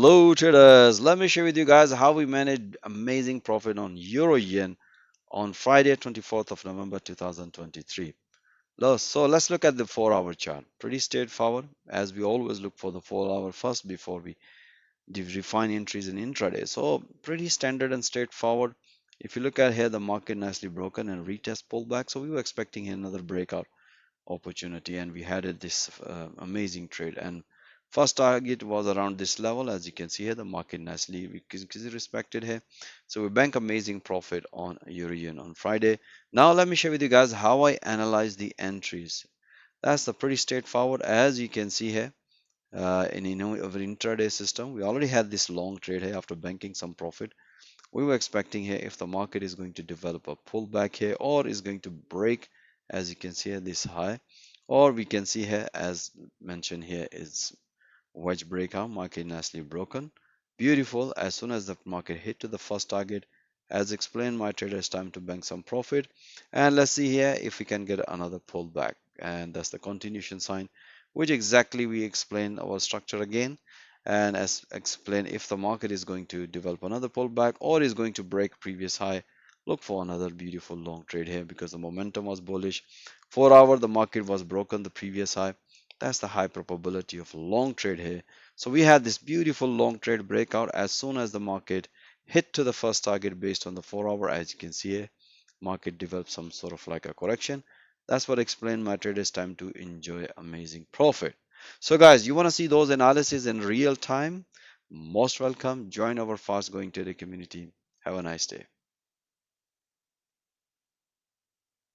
Hello traders, let me share with you guys how we managed amazing profit on Euro Yen on Friday 24th of November 2023. So let's look at the 4-hour chart. Pretty straightforward, as we always look for the 4-hour first before we refine entries in intraday. So pretty standard and straightforward. If you look at here, the market nicely broken and retest pullback, so we were expecting another breakout opportunity, and we had this amazing trade. And first target was around this level. As you can see here, the market nicely respected here, so we bank amazing profit on euro yen on Friday. Now let me share with you guys how I analyze the entries. That's the pretty straightforward. As you can see here, in our intraday system, we already had this long trade here. After banking some profit, we were expecting here, if the market is going to develop a pullback here or is going to break, as you can see here, this high, or we can see here, as mentioned here, is wedge breakout, market nicely broken, beautiful. As soon as the market hit to the first target, as explained, my trader, it's time to bank some profit. And let's see here if we can get another pullback, and that's the continuation sign, which exactly we explain our structure again. And as explained, if the market is going to develop another pullback or is going to break previous high, look for another beautiful long trade here, because the momentum was bullish. 4 hour, the market was broken the previous high. That's the high probability of long trade here. So we had this beautiful long trade breakout as soon as the market hit to the first target based on the 4 hour. As you can see here, market developed some sort of like a correction. That's what explained my traders time to enjoy amazing profit. So guys, you want to see those analyses in real time? Most welcome. Join our fast growing trader community. Have a nice day.